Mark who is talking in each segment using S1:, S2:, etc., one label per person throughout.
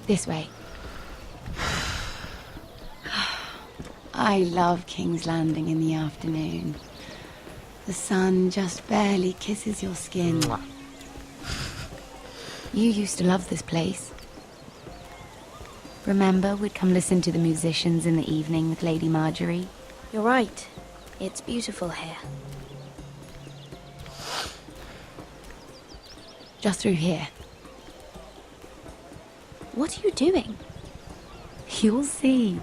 S1: This way. I love King's Landing in the afternoon. The sun just barely kisses your skin.
S2: Mwah.
S1: You used to love this place. Remember, we'd come listen to the musicians in the evening with Lady Marjorie?
S3: You're right. It's beautiful here.
S1: Just through here.
S3: What are you doing?
S1: You'll see.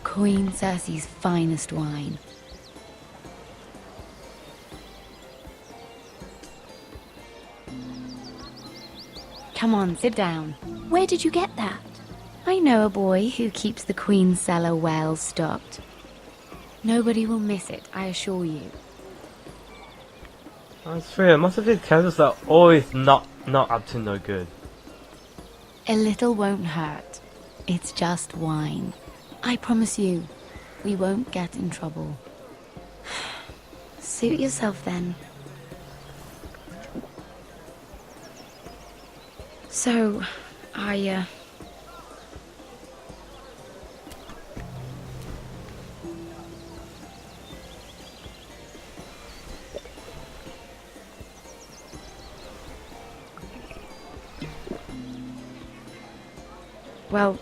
S1: Queen Cersei's finest wine. Come on, sit down.
S3: Where did you get that?
S1: I know a boy who keeps the Queen's cellar well stocked. Nobody will miss it, I assure you.
S2: That's true. Most of these characters are always not up to no good.
S1: A little won't hurt. It's just wine. I promise you, we won't get in trouble. Suit yourself then. So, well,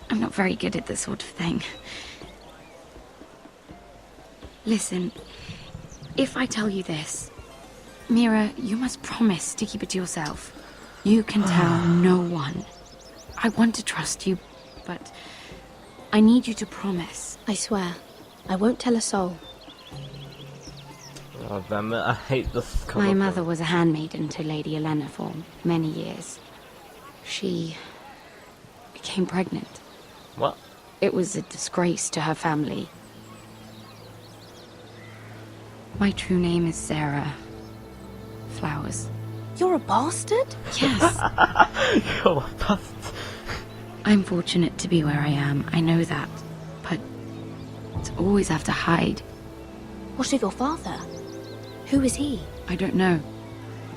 S1: I'm not very good at this sort of thing. Listen, if I tell you this, Mira, you must promise to keep it to yourself. You can tell no one. I want to trust you, but I need you to promise.
S3: I swear, I won't tell a soul.
S2: Oh damn it, I hate this cover.
S1: My mother was a handmaiden to Lady Olenna for many years. She became pregnant.
S2: What?
S1: It was a disgrace to her family. My true name is Sarah Flowers.
S3: You're a bastard?
S1: Yes.
S2: You're a bastard.
S1: I'm fortunate to be where I am, I know that. But to always have to hide,
S3: What of your father? Who is he?
S1: I don't know.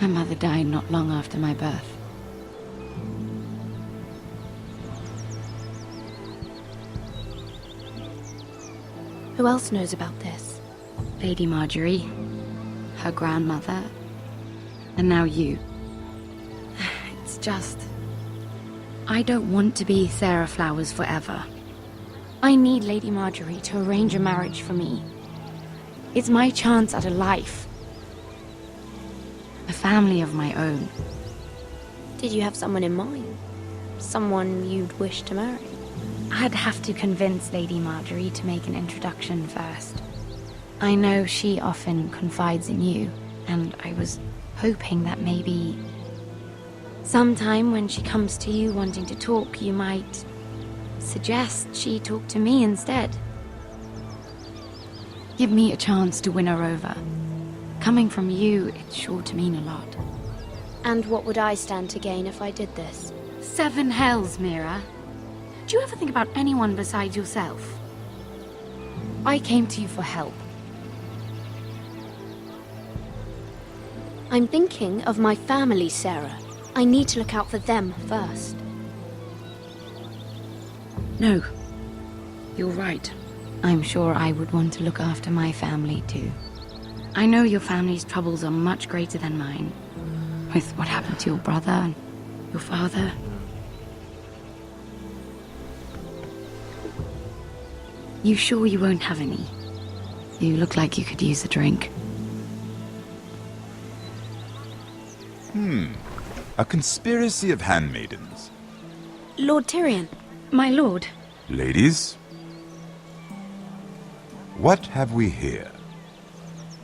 S1: My mother died not long after my birth.
S3: Who else knows about this?
S1: Lady Marjorie, her grandmother, and now you. It's just... I don't want to be Sarah Flowers forever. I need Lady Marjorie to arrange a marriage for me. It's my chance at a life. A family of my own.
S3: Did you have someone in mind? Someone you'd wish to marry?
S1: I'd have to convince Lady Marjorie to make an introduction first. I know she often confides in you, and I was hoping that maybe sometime when she comes to you wanting to talk, you might suggest she talk to me instead. Give me a chance to win her over. Coming from you, it's sure to mean a lot.
S3: And what would I stand to gain if I did this?
S1: 7 hells, Mira. Do you ever think about anyone besides yourself? I came to you for help.
S3: I'm thinking of my family, Sarah. I need to look out for them first.
S1: No. You're right. I'm sure I would want to look after my family, too. I know your family's troubles are much greater than mine. With what happened to your brother and your father. You sure you won't have any? You look like you could use a drink.
S4: A conspiracy of handmaidens.
S3: Lord Tyrion.
S1: My lord.
S4: Ladies, what have we here?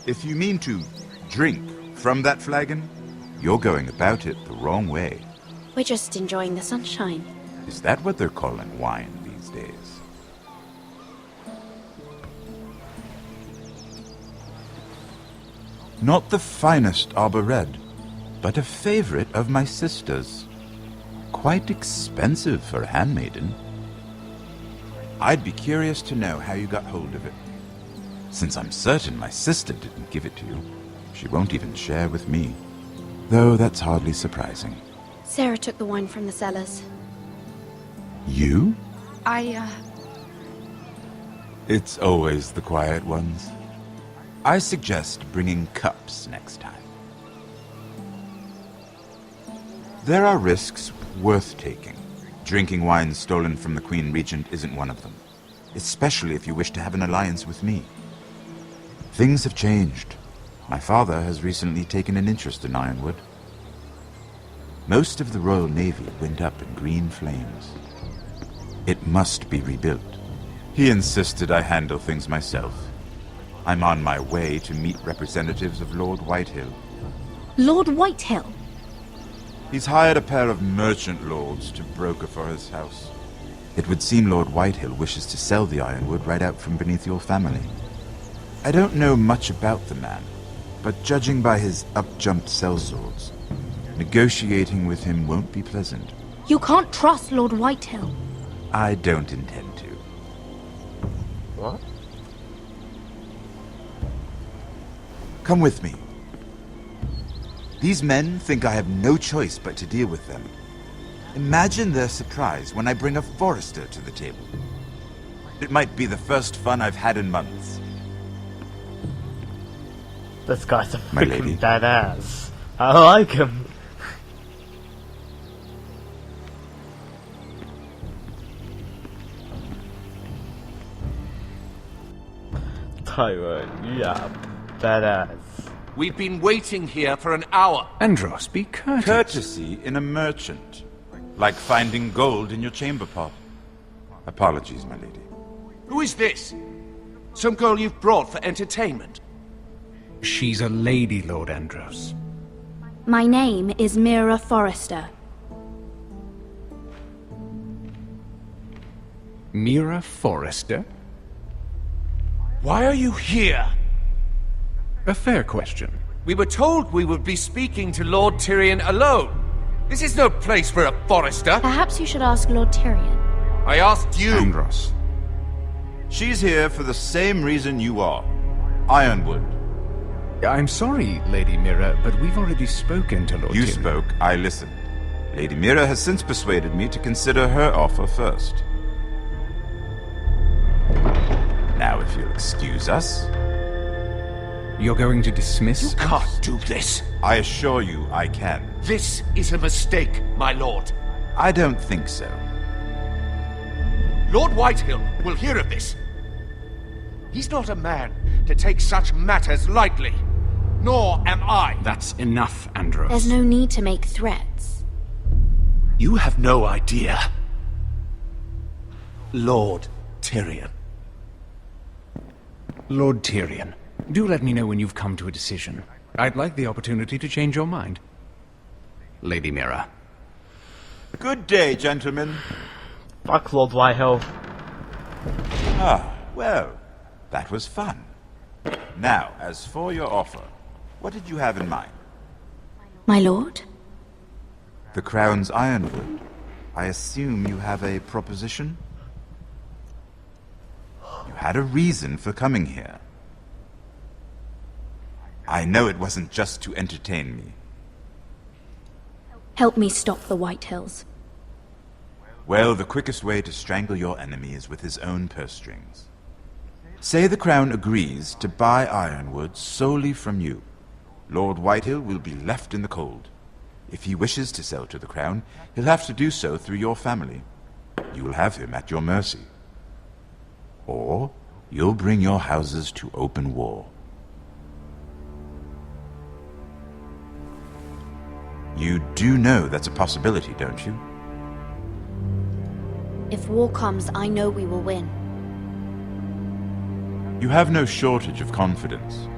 S4: If you mean to drink from that flagon, you're going about it the wrong way.
S3: We're just enjoying the sunshine.
S4: Is that what they're calling wine these days? Not the finest arbor red, but a favorite of my sister's. Quite expensive for a handmaiden. I'd be curious to know how you got hold of it, since I'm certain my sister didn't give it to you. She won't even share with me. Though that's hardly surprising.
S3: Sarah took the wine from the cellars.
S4: You?
S1: I,
S4: It's always the quiet ones. I suggest bringing cups next time. There are risks worth taking. Drinking wine stolen from the Queen Regent isn't one of them, especially if you wish to have an alliance with me. Things have changed. My father has recently taken an interest in Ironwood. Most of the Royal Navy went up in green flames. It must be rebuilt. He insisted I handle things myself. I'm on my way to meet representatives of Lord Whitehill.
S3: Lord Whitehill?
S4: He's hired a pair of merchant lords to broker for his house. It would seem Lord Whitehill wishes to sell the ironwood right out from beneath your family. I don't know much about the man, but judging by his up-jumped sellswords, negotiating with him won't be pleasant.
S3: You can't trust Lord Whitehill.
S4: I don't intend to.
S2: What?
S4: Come with me. These men think I have no choice but to deal with them. Imagine their surprise when I bring a forester to the table. It might be the first fun I've had in months.
S2: This guy's a
S4: My lady.
S2: freaking badass. I like him. Tyrone, yeah, badass.
S5: We've been waiting here for an hour.
S6: Andros, be courteous.
S4: Courtesy in a merchant. Like finding gold in your chamber pot. Apologies, my lady.
S5: Who is this? Some girl you've brought for entertainment?
S6: She's a lady, Lord Andros.
S3: My name is Mira Forrester.
S6: Mira Forrester?
S5: Why are you here?
S6: A fair question.
S5: We were told we would be speaking to Lord Tyrion alone. This is no place for a forester.
S3: Perhaps you should ask Lord Tyrion.
S5: I asked you.
S6: Andros.
S4: She's here for the same reason you are. Ironwood.
S6: I'm sorry, Lady Mira, but we've already spoken to Lord
S4: You
S6: Tyrion.
S4: spoke, I listened. Lady Mira has since persuaded me to consider her offer first. Now, if you'll excuse us,
S6: You're going to dismiss
S5: You
S6: us?
S5: can't do this.
S4: I assure you I can.
S5: This is a mistake, my lord.
S4: I don't think so.
S5: Lord Whitehill will hear of this. He's not a man to take such matters lightly. Nor am I.
S6: That's enough, Andros.
S3: There's no need to make threats.
S5: You have no idea. Lord Tyrion.
S6: Lord Tyrion, do let me know when you've come to a decision. I'd like the opportunity to change your mind. Lady Mira.
S4: Good day, gentlemen.
S2: Fuck Lord Whitehill.
S4: Ah, well, that was fun. Now, as for your offer, what did you have in mind?
S3: My lord?
S4: The Crown's Ironwood. I assume you have a proposition? You had a reason for coming here. I know it wasn't just to entertain me.
S3: Help me stop the Whitehills.
S4: Well, the quickest way to strangle your enemy is with his own purse strings. Say the Crown agrees to buy Ironwood solely from you. Lord Whitehill will be left in the cold. If he wishes to sell to the Crown, he'll have to do so through your family. You will have him at your mercy. Or you'll bring your houses to open war. You do know that's a possibility, don't you?
S3: If war comes, I know we will win.
S4: You have no shortage of confidence.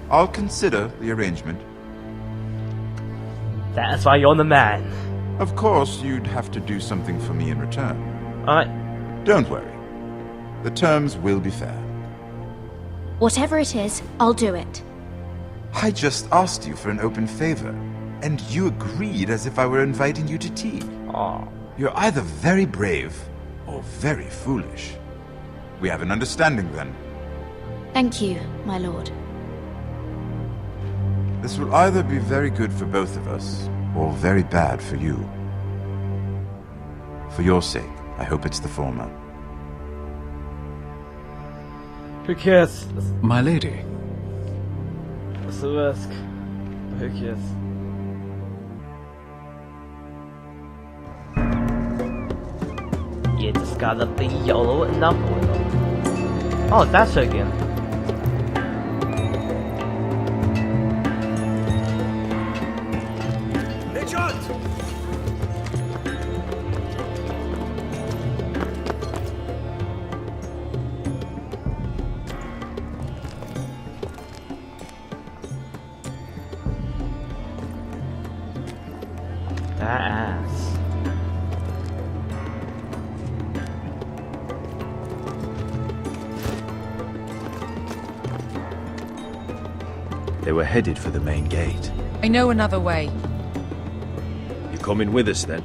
S4: I'll consider the arrangement.
S2: That's why you're the man.
S4: Of course, you'd have to do something for me in return.
S2: Alright.
S4: Don't worry. The terms will be fair.
S3: Whatever it is, I'll do it.
S4: I just asked you for an open favor, and you agreed as if I were inviting you to tea.
S2: Aw.
S4: You're either very brave or very foolish. We have an understanding then.
S3: Thank you, my lord.
S4: This will either be very good for both of us, or very bad for you. For your sake, I hope it's the former.
S2: Who cares?
S6: My lady.
S2: It's a risk. But who cares? You just gotta be YOLO enough for them. Oh, that's her again. That ass.
S7: They were headed for the main gate.
S8: I know another way.
S7: You coming with us then?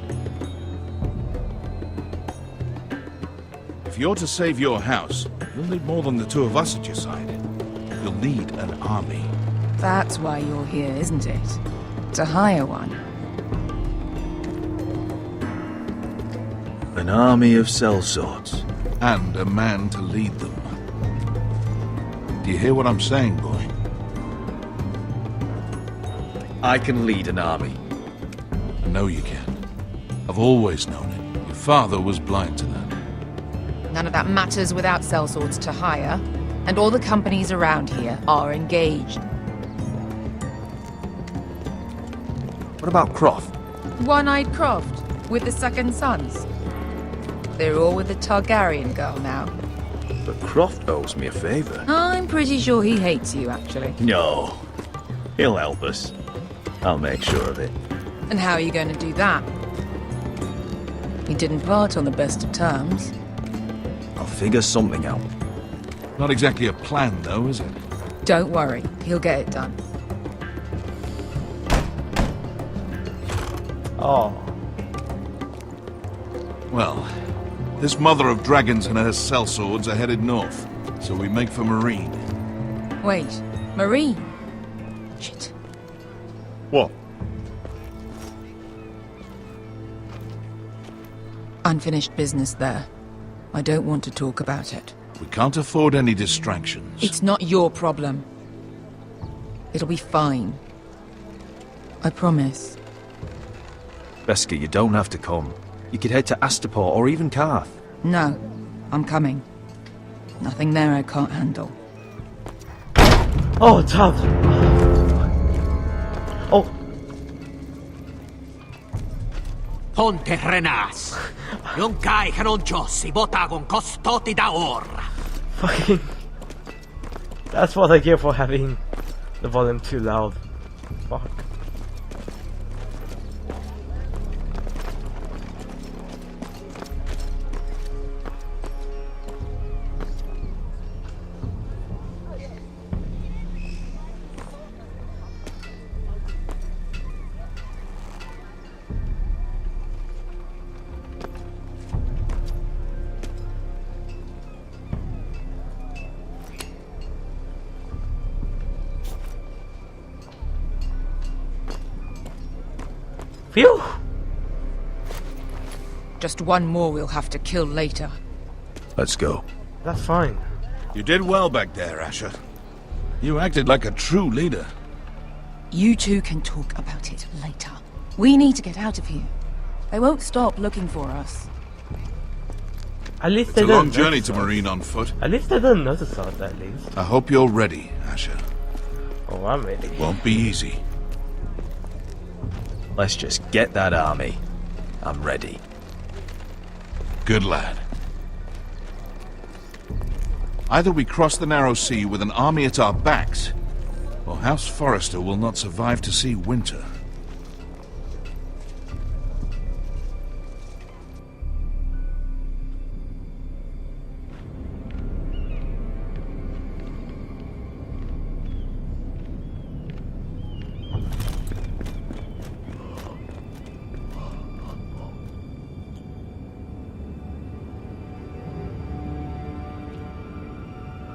S5: If you're to save your house, you'll need more than the two of us at your side. You'll need an army.
S8: That's why you're here, isn't it? To hire one.
S7: An army of sellswords.
S5: And a man to lead them. Do you hear what I'm saying, boy?
S7: I can lead an army.
S5: I know you can. I've always known it. Your father was blind to that.
S8: None of that matters without sellswords to hire, and all the companies around here are engaged.
S7: What about Croft?
S8: One-Eyed Croft, with the second sons. They're all with the Targaryen girl now.
S7: But Croft owes me a favor.
S8: I'm pretty sure he hates you, actually.
S7: No. He'll help us. I'll make sure of it.
S8: And how are you going to do that? He didn't part on the best of terms.
S7: I'll figure something out.
S5: Not exactly a plan, though, is it?
S8: Don't worry, he'll get it done.
S2: Oh.
S5: Well, this mother of dragons and her sellswords are headed north, so we make for Marine.
S8: Wait, Marine? Shit.
S7: What?
S8: Unfinished business there. I don't want to talk about it.
S5: We can't afford any distractions.
S8: It's not your problem. It'll be fine. I promise.
S7: Beskar, you don't have to come. You could head to Astapor or even Karth.
S8: No, I'm coming. Nothing there I can't handle.
S2: Oh, Dad. Oh.
S9: Ponte Renas. Yung kai kanon Diyos, ibotagong kostoti daor.
S2: Fucking. That's what I get for having the volume too loud. Fuck. Phew!
S8: Just one more we'll have to kill later.
S7: Let's go.
S2: That's fine.
S5: You did well back there, Asher. You acted like a true leader.
S8: You two can talk about it later. We need to get out of here. They won't stop looking for us.
S2: At least
S5: It's
S2: they
S5: a
S2: didn't
S5: long journey
S2: notice
S5: to
S2: us.
S5: Marine on foot.
S2: At least they didn't notice us, at least.
S5: I hope you're ready, Asher.
S2: Oh, I'm ready.
S5: Won't be easy.
S7: Let's just get that army. I'm ready.
S5: Good lad. Either we cross the narrow sea with an army at our backs, or House Forrester will not survive to see winter.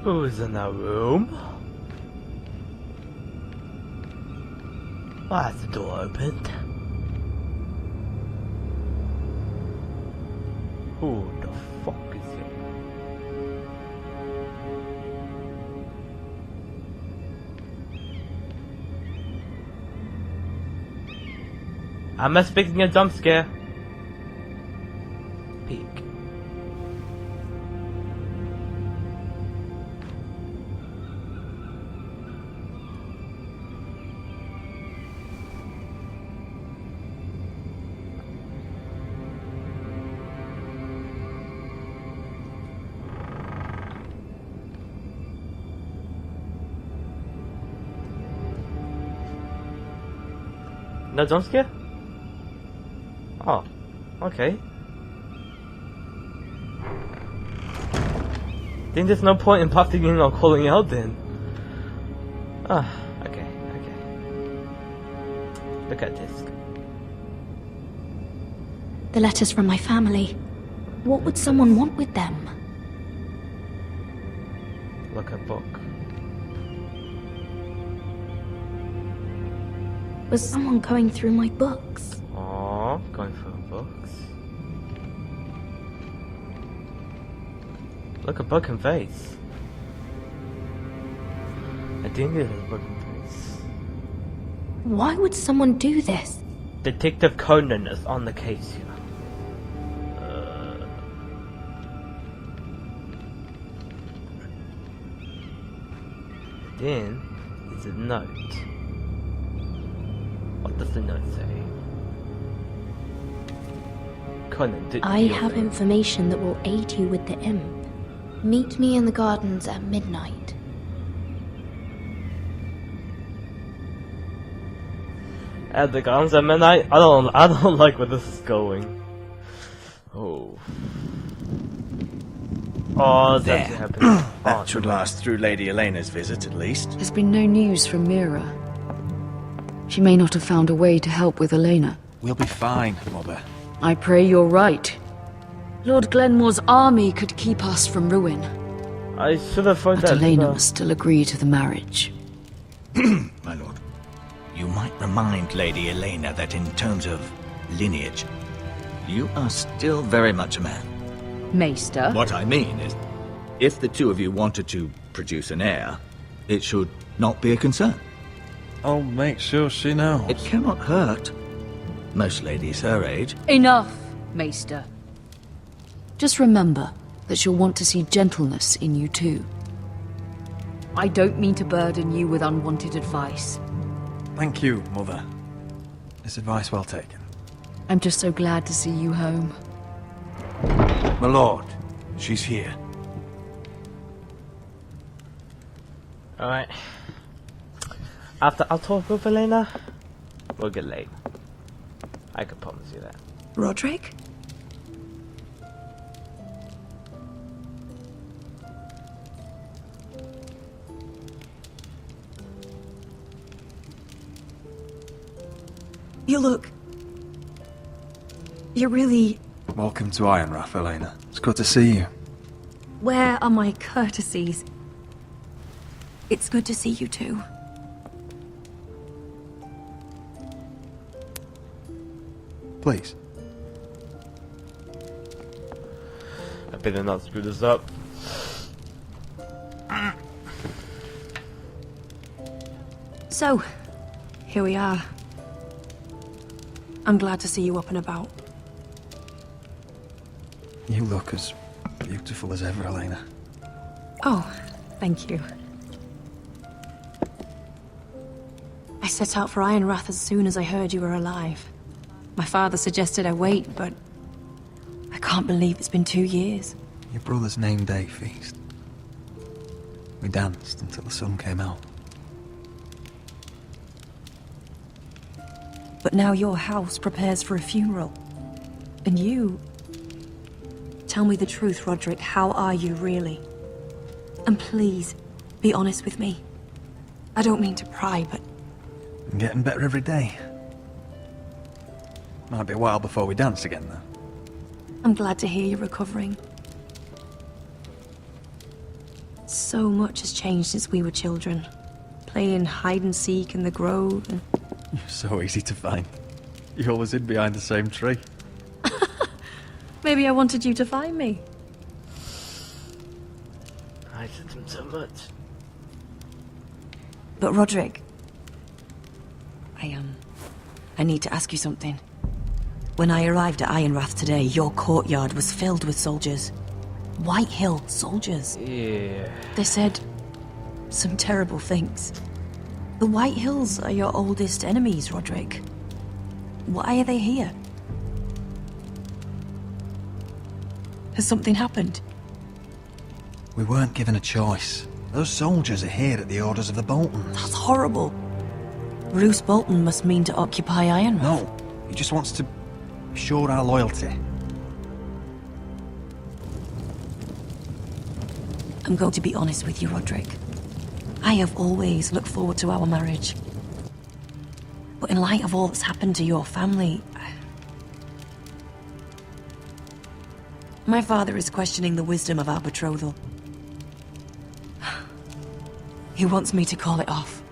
S2: Who's in that room? Why is the door opened? Who the fuck is here? I'm expecting a jump scare. Peek. No jump scare? Oh, okay. Think there's no point in popping in or calling out then. Ah, okay. Look at this.
S3: The letters from my family. What would someone want with them?
S2: Look at book.
S3: Was someone going through my books?
S2: Oh, going through books. Look, a broken vase. I think it is a broken vase.
S3: Why would someone do this?
S2: Detective Conan is on the case here. Then there's a note. What does the note say? Conan,
S3: I have information that will aid you with the imp. Meet me in the gardens at midnight.
S2: At the gardens at midnight? I don't like where this is going. Oh. Oh, that's
S7: There.
S2: happening.
S7: That should last through Lady Elena's visit, at least.
S1: There's been no news from Mira. She may not have found a way to help with Elena.
S7: We'll be fine, Mother.
S1: I pray you're right. Lord Glenmore's army could keep us from ruin.
S2: I should have thought
S1: But
S2: that.
S1: Elena must still agree to the marriage.
S6: My lord. You might remind Lady Elena that in terms of lineage,
S7: You are still very much a man.
S1: Maester?
S7: What I mean is, if the two of you wanted to produce an heir, it should not be a concern.
S10: I'll make sure she knows.
S7: It cannot hurt. Most ladies her age.
S1: Enough, Maester. Just remember that she'll want to see gentleness in you too. I don't mean to burden you with unwanted advice.
S10: Thank you, Mother. It's advice well taken.
S1: I'm just so glad to see you home.
S10: My lord, she's here.
S2: Alright. After I'll talk with Elena, we'll get late. I can promise you that.
S8: Roderick? You look... You're really...
S10: Welcome to Ironrath, Elena. It's good to see you.
S8: Where are my courtesies? It's good to see you too.
S10: Please.
S2: I better not screw this up.
S8: So, here we are. I'm glad to see you up and about.
S10: You look as beautiful as ever, Elena.
S8: Oh, thank you. I set out for Ironrath as soon as I heard you were alive. My father suggested I wait, but I can't believe it's been 2 years.
S10: Your brother's name day feast. We danced until the sun came out.
S8: But now your house prepares for a funeral. And you... Tell me the truth, Roderick. How are you, really? And please, be honest with me. I don't mean to pry, but...
S10: I'm getting better every day. Might be a while before we dance again, though.
S8: I'm glad to hear you're recovering. So much has changed since we were children. Playing hide and seek in the grove and...
S10: You're so easy to find. You always hid behind the same tree.
S8: Maybe I wanted you to find me.
S2: I did them so much.
S8: But Roderick... I need to ask you something. When I arrived at Ironrath today, your courtyard was filled with soldiers. Whitehill soldiers.
S2: Yeah.
S8: They said some terrible things. The Whitehills are your oldest enemies, Roderick. Why are they here? Has something happened?
S10: We weren't given a choice. Those soldiers are here at the orders of the Boltons.
S8: That's horrible. Roose Bolton must mean to occupy Ironrath.
S10: No, he just wants to assure our loyalty.
S8: I'm going to be honest with you, Roderick. I have always looked forward to our marriage. But in light of all that's happened to your family... My father is questioning the wisdom of our betrothal. He wants me to call it off.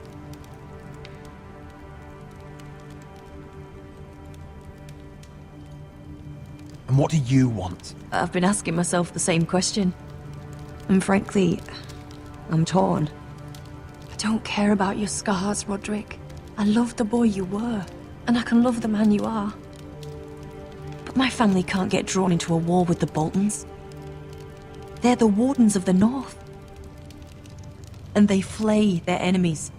S10: And what do you want?
S8: I've been asking myself the same question. And frankly, I'm torn. I don't care about your scars, Roderick. I love the boy you were, and I can love the man you are. But my family can't get drawn into a war with the Boltons. They're the Wardens of the North. And they flay their enemies.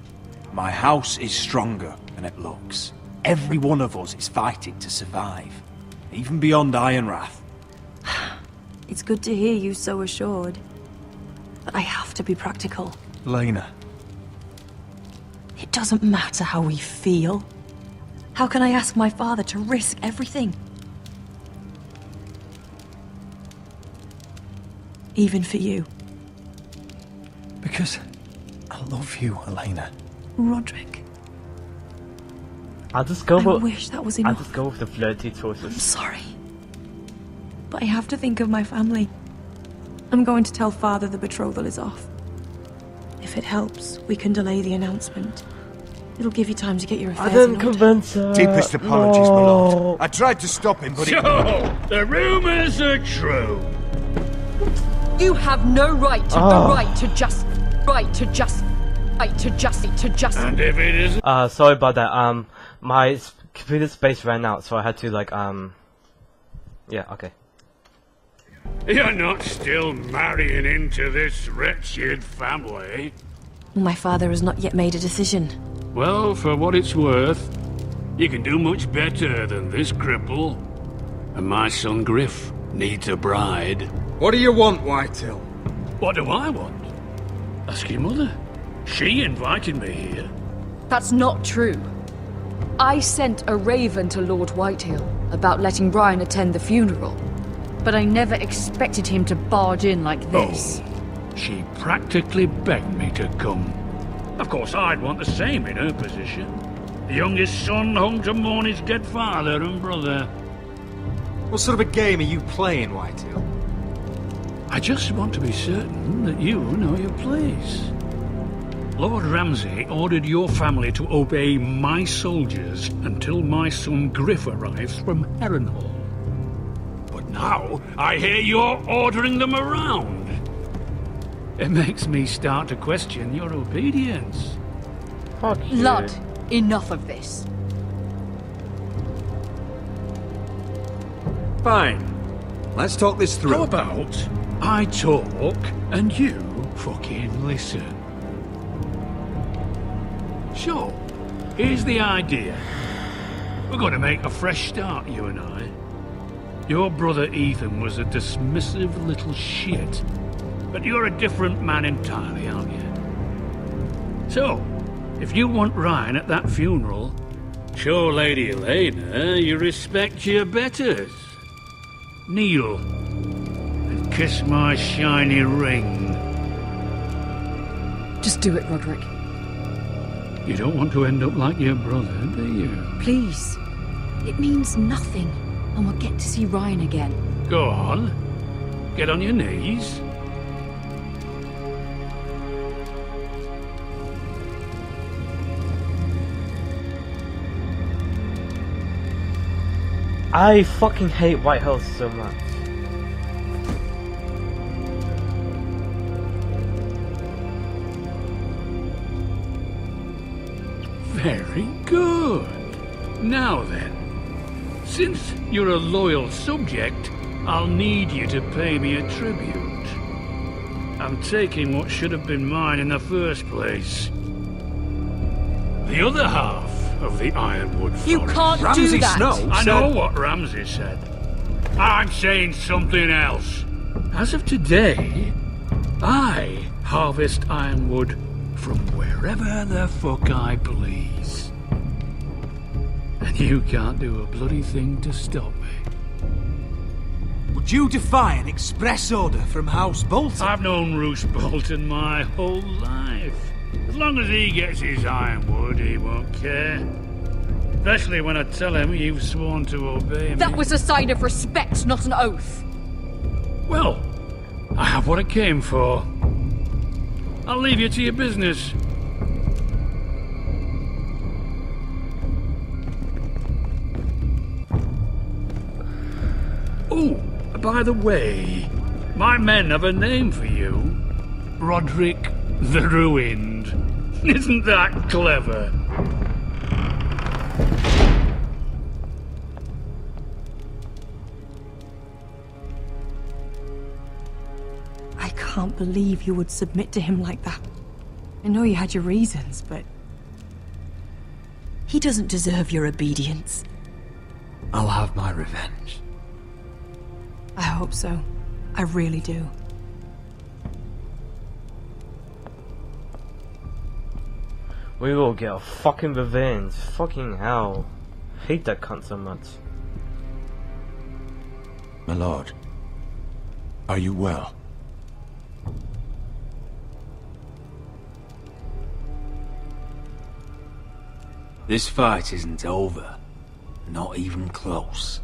S11: My house is stronger than it looks. Every one of us is fighting to survive, even beyond Ironrath.
S8: It's good to hear you so assured. But I have to be practical.
S10: Lena.
S8: It doesn't matter how we feel. How can I ask my father to risk everything? Even for you.
S10: Because I love you, Elena.
S8: Roderick.
S2: I'll just go
S8: I
S2: with...
S8: wish that was
S2: I'll
S8: enough.
S2: just go with the flirty
S8: I'm
S2: choices.
S8: sorry. But I have to think of my family. I'm going to tell Father the betrothal is off. If it helps, we can delay the announcement. It'll give you time to get your affairs
S2: I didn't
S8: in order.
S2: convince her.
S5: Deepest apologies, my lord. I tried to stop him, but he...
S9: So, the rumors are true.
S1: You have no right to
S2: Oh.
S1: the right to just...
S9: And if it is...
S2: Sorry about that. My computer space ran out, so I had to like, yeah, okay.
S9: You're not still marrying into this wretched family.
S8: My father has not yet made a decision.
S9: Well, for what it's worth, you can do much better than this cripple. And my son Griff needs a bride.
S12: What do you want, Whitehill?
S9: What do I want? Ask your mother. She invited me here.
S1: That's not true. I sent a raven to Lord Whitehill about letting Brian attend the funeral. But I never expected him to barge in like this.
S9: Oh, she practically begged me to come. Of course, I'd want the same in her position. The youngest son home to mourn his dead father and brother.
S12: What sort of a game are you playing, Whitehill?
S9: I just want to be certain that you know your place. Lord Ramsay ordered your family to obey my soldiers until my son Griff arrives from Harrenhal. But now, I hear you're ordering them around. It makes me start to question your obedience.
S2: Fuck you.
S1: Lud, enough of this.
S12: Fine. Let's talk this through.
S9: How about I talk and you fucking listen? So, here's the idea. We're going to make a fresh start, you and I. Your brother Ethan was a dismissive little shit. But you're a different man entirely, aren't you? So, if you want Ryan at that funeral, show Lady Elena you respect your betters. Kneel and kiss my shiny ring.
S1: Just do it, Roderick.
S9: You don't want to end up like your brother, do you?
S1: Please. It means nothing, and we'll get to see Ryan again.
S9: Go on. Get on your knees.
S2: I fucking hate Whitehill so much.
S9: Very good. Now then, since you're a loyal subject, I'll need you to pay me a tribute. I'm taking what should have been mine in the first place. The other half of the Ironwood Forest.
S8: You can't do that!
S9: I know what Ramsay said. I'm saying something else. As of today, I harvest ironwood from wherever the fuck I please. And you can't do a bloody thing to stop me.
S11: Would you defy an express order from House Bolton?
S9: I've known Roose Bolton my whole life. As long as he gets his ironwood, he won't care. Especially when I tell him you've sworn to obey me.
S8: That was a sign of respect, not an oath.
S9: Well, I have what I came for. I'll leave you to your business. Oh, by the way, my men have a name for you. Roderick the Ruined. Isn't that clever?
S8: I can't believe you would submit to him like that. I know you had your reasons, but... he doesn't deserve your obedience.
S10: I'll have my revenge.
S8: I hope so. I really do.
S2: We will get a fucking revenge. Fucking hell. Hate that cunt so much.
S13: My lord, are you well?
S11: This fight isn't over. Not even close.